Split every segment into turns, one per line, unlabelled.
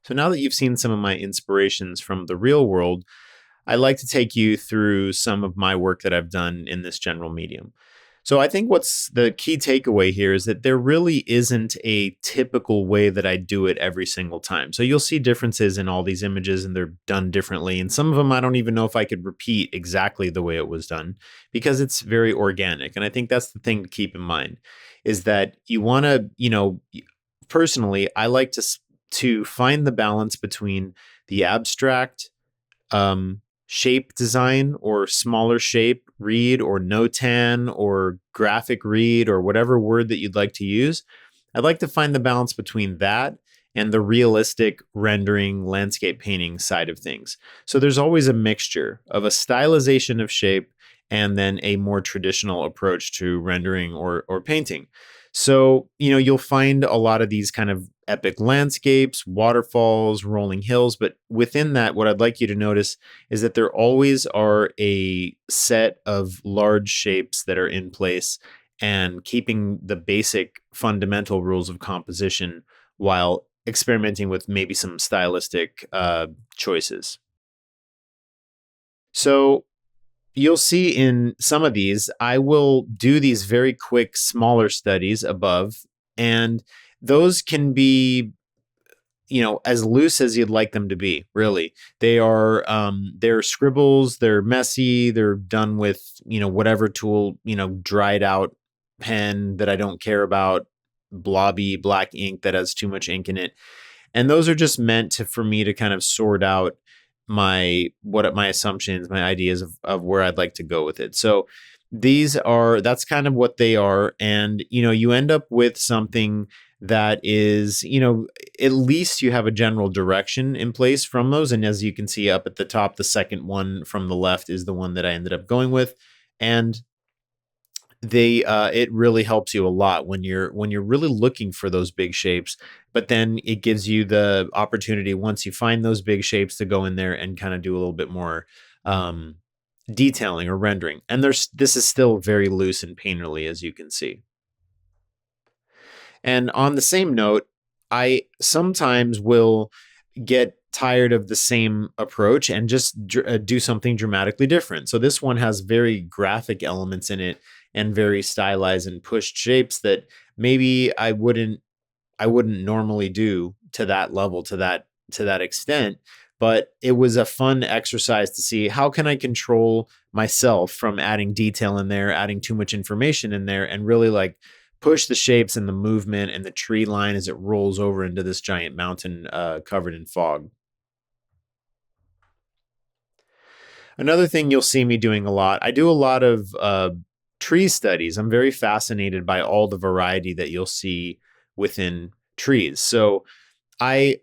So now that you've seen some of my inspirations from the real world, I'd like to take you through some of my work that I've done in this general medium. So I think what's the key takeaway here is that there really isn't a typical way that I do it every single time. So you'll see differences in all these images and they're done differently. And some of them I don't even know if I could repeat exactly the way it was done because it's very organic. And I think that's the thing to keep in mind is that you want to, personally, I like to find the balance between the abstract shape design or smaller shape read or notan or graphic read or whatever word that you'd like to use. I'd like to find the balance between that and the realistic rendering landscape painting side of things. So there's always a mixture of a stylization of shape and then a more traditional approach to rendering or painting. So, you'll find a lot of these kind of epic landscapes, waterfalls, rolling hills, but within that, what I'd like you to notice is that there always are a set of large shapes that are in place and keeping the basic fundamental rules of composition while experimenting with maybe some stylistic choices. So you'll see in some of these, I will do these very quick, smaller studies above, and those can be, as loose as you'd like them to be. Really, they're scribbles, they're messy, they're done with whatever tool, dried out pen that I don't care about, blobby black ink that has too much ink in it, and those are just meant for me to kind of sort out my assumptions, my ideas of where I'd like to go with it. So that's kind of what they are. And, you end up with something that is, at least you have a general direction in place from those. And as you can see up at the top, the second one from the left is the one that I ended up going with. And it really helps you a lot when you're really looking for those big shapes, but then it gives you the opportunity once you find those big shapes to go in there and kind of do a little bit more detailing or rendering. And this is still very loose and painterly, as you can see. And on the same note, I sometimes will get tired of the same approach and just do something dramatically different. So this one has very graphic elements in it and very stylized and pushed shapes that maybe I wouldn't normally do to that level, to that extent. But it was a fun exercise to see how can I control myself from adding detail in there, adding too much information in there, and really like push the shapes and the movement and the tree line as it rolls over into this giant mountain covered in fog. Another thing you'll see me doing a lot, I do a lot of tree studies. I'm very fascinated by all the variety that you'll see within trees. So I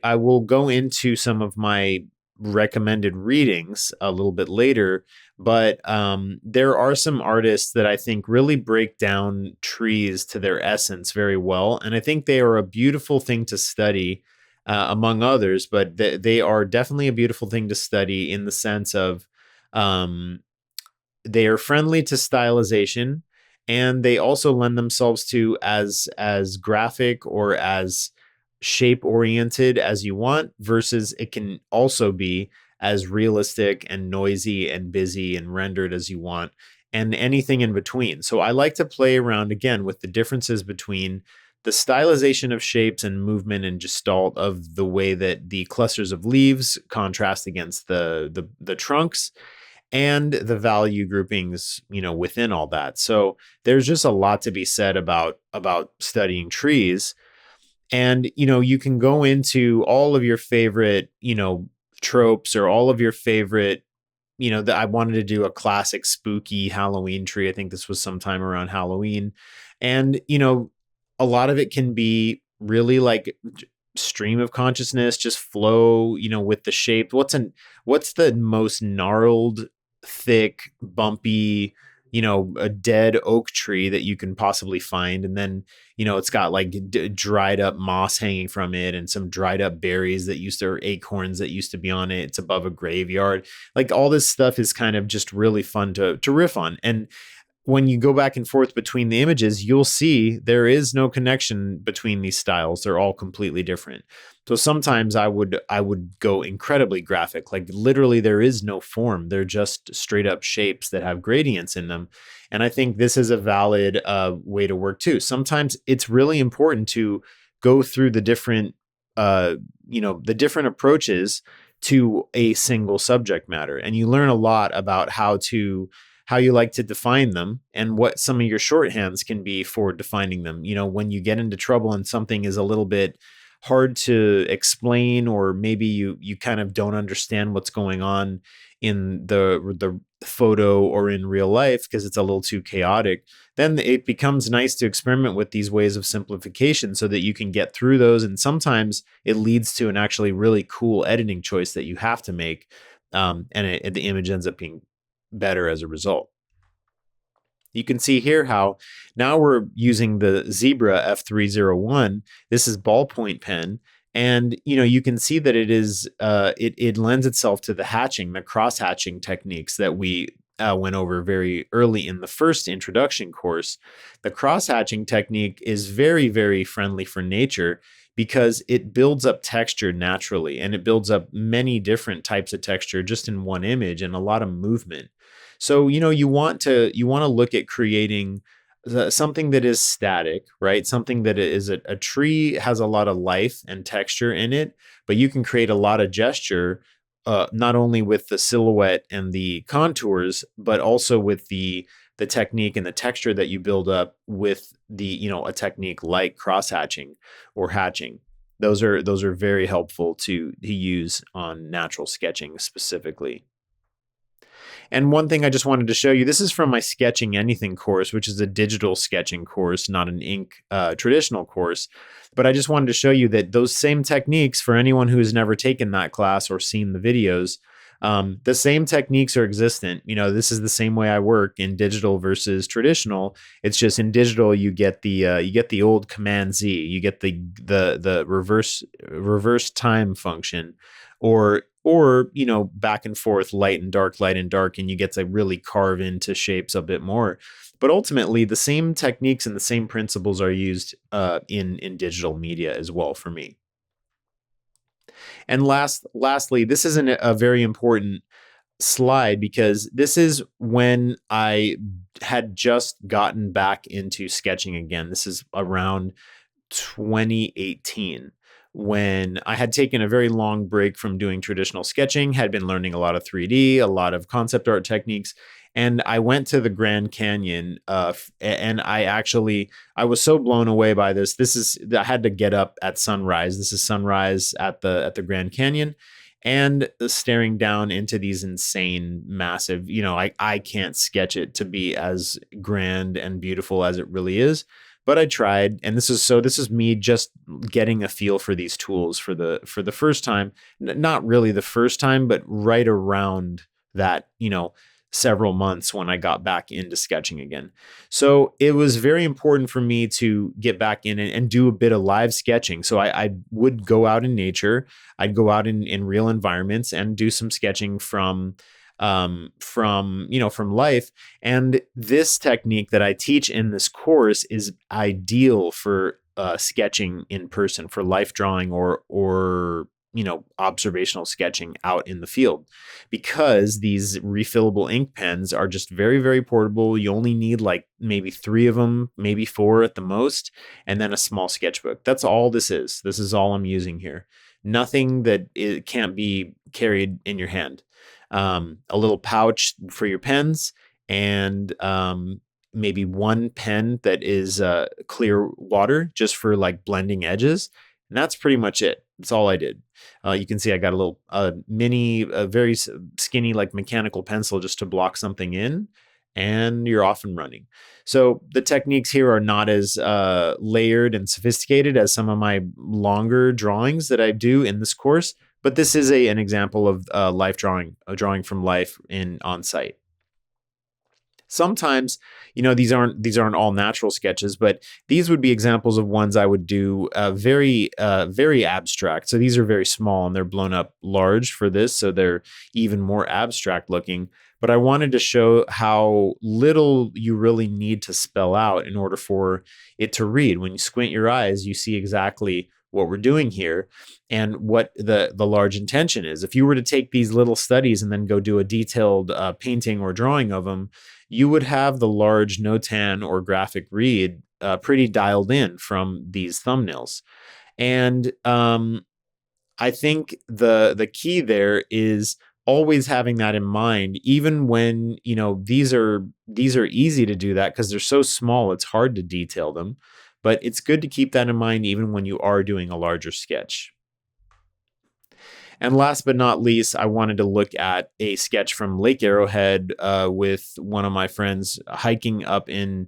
will go into some of my recommended readings a little bit later, but there are some artists that I think really break down trees to their essence very well. And I think they are a beautiful thing to study among others, but they are definitely a beautiful thing to study in the sense of they are friendly to stylization, and they also lend themselves to as graphic or as shape oriented as you want, versus it can also be as realistic and noisy and busy and rendered as you want, and anything in between. So I like to play around again with the differences between the stylization of shapes and movement and gestalt of the way that the clusters of leaves contrast against the trunks, and the value groupings, within all that. So there's just a lot to be said about studying trees. And, you can go into all of your favorite, tropes or all of your favorite, that I wanted to do a classic spooky Halloween tree. I think this was sometime around Halloween. And, a lot of it can be really like stream of consciousness, just flow, with the shape. What's the most gnarled, thick, bumpy, a dead oak tree that you can possibly find? And then, it's got like dried up moss hanging from it and some dried up berries or acorns that used to be on it. It's above a graveyard. Like all this stuff is kind of just really fun to riff on. And when you go back and forth between the images, you'll see there is no connection between these styles. They're all completely different. So sometimes I would go incredibly graphic, like literally there is no form. They're just straight up shapes that have gradients in them. And I think this is a valid way to work too. Sometimes it's really important to go through the different the different approaches to a single subject matter, and you learn a lot about how you like to define them and what some of your shorthands can be for defining them. When you get into trouble and something is a little bit hard to explain, or maybe you kind of don't understand what's going on in the photo or in real life because it's a little too chaotic, then it becomes nice to experiment with these ways of simplification so that you can get through those. And sometimes it leads to an actually really cool editing choice that you have to make, and the image ends up being better as a result. You can see here how now we're using the Zebra F301. This is ballpoint pen. And you can see that it lends itself to the hatching, the cross hatching techniques that we went over very early in the first introduction course. The cross hatching technique is very, very friendly for nature because it builds up texture naturally, and it builds up many different types of texture just in one image and a lot of movement. So, you want to look at creating something that is static, right? Something that is a tree has a lot of life and texture in it, but you can create a lot of gesture, not only with the silhouette and the contours, but also with the technique and the texture that you build up with a technique like cross hatching or hatching. Those are very helpful to use on natural sketching specifically. And one thing I just wanted to show you, this is from my Sketching Anything course, which is a digital sketching course, not an ink traditional course. But I just wanted to show you that those same techniques, for anyone who has never taken that class or seen the videos, the same techniques are existent. This is the same way I work in digital versus traditional. It's just in digital you get the old Command Z, you get the reverse time function, or back and forth, light and dark, and you get to really carve into shapes a bit more. But ultimately, the same techniques and the same principles are used in digital media as well for me. And lastly, this is a very important slide because this is when I had just gotten back into sketching again. This is around 2018, when I had taken a very long break from doing traditional sketching, had been learning a lot of 3D, a lot of concept art techniques. And I went to the Grand Canyon, and I was so blown away by this. I had to get up at sunrise. This is sunrise at the Grand Canyon, and staring down into these insane, massive, I can't sketch it to be as grand and beautiful as it really is. But I tried, and this is me just getting a feel for these tools for the first time. Not really the first time, but right around that, several months when I got back into sketching again. So it was very important for me to get back in and do a bit of live sketching. So I would go out in nature, I'd go out in real environments and do some sketching from life. And this technique that I teach in this course is ideal for sketching in person, for life drawing or observational sketching out in the field, because these refillable ink pens are just very, very portable. You only need like maybe 3 of them, maybe 4 at the most, and then a small sketchbook. That's all this is. This is all I'm using here. Nothing that it can't be carried in your hand. A little pouch for your pens, and maybe one pen that is clear water just for like blending edges. And that's pretty much it. That's all I did. You can see I got a little mini, very skinny, like mechanical pencil just to block something in, and you're off and running. So the techniques here are not as layered and sophisticated as some of my longer drawings that I do in this course, but this is an example of life drawing, a drawing from life on site. Sometimes, these aren't all natural sketches, but these would be examples of ones I would do very abstract. So these are very small and they're blown up large for this, so they're even more abstract looking. But I wanted to show how little you really need to spell out in order for it to read. When you squint your eyes, you see exactly what we're doing here and what the large intention is. If you were to take these little studies and then go do a detailed painting or drawing of them, you would have the large notan or graphic read pretty dialed in from these thumbnails. And I think the key there is always having that in mind, even when these are easy to do that because they're so small, it's hard to detail them. But it's good to keep that in mind even when you are doing a larger sketch. And last but not least, I wanted to look at a sketch from Lake Arrowhead with one of my friends hiking up in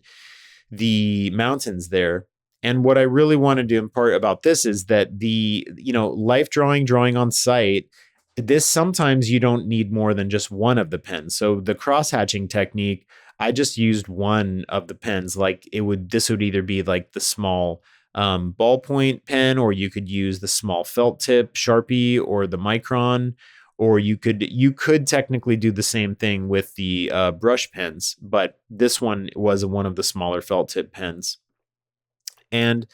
the mountains there. And what I really wanted to impart about this is that the, life drawing on site, this sometimes you don't need more than just one of the pens. So the cross hatching technique, I just used one of the pens. This would either be like the small ballpoint pen, or you could use the small felt tip Sharpie or the Micron, or you could technically do the same thing with the brush pens, but this one was one of the smaller felt tip pens. And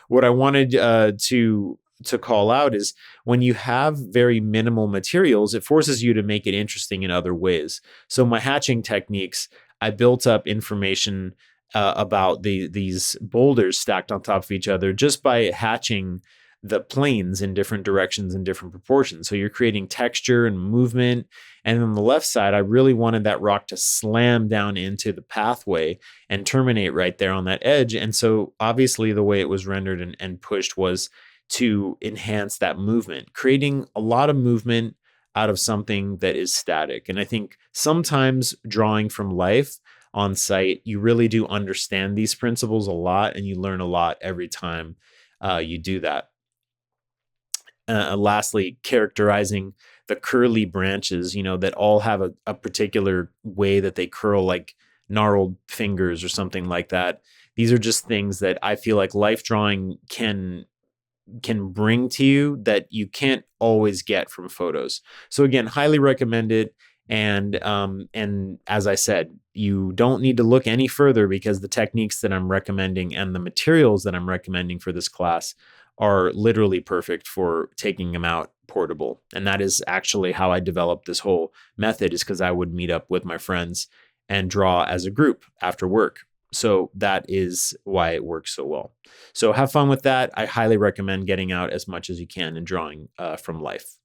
what I wanted to call out is when you have very minimal materials, it forces you to make it interesting in other ways. So my hatching techniques, I built up information about these boulders stacked on top of each other just by hatching the planes in different directions and different proportions. So you're creating texture and movement. And on the left side, I really wanted that rock to slam down into the pathway and terminate right there on that edge. And so obviously the way it was rendered and pushed was to enhance that movement, creating a lot of movement out of something that is static. And I think sometimes drawing from life on site, you really do understand these principles a lot, and you learn a lot every time you do that. Lastly, characterizing the curly branches, that all have a particular way that they curl, like gnarled fingers or something like that. These are just things that I feel like life drawing can bring to you that you can't always get from photos. So again, highly recommend it. And as I said, you don't need to look any further because the techniques that I'm recommending and the materials that I'm recommending for this class are literally perfect for taking them out portable. And that is actually how I developed this whole method, is because I would meet up with my friends and draw as a group after work. So that is why it works so well. So have fun with that. I highly recommend getting out as much as you can and drawing from life.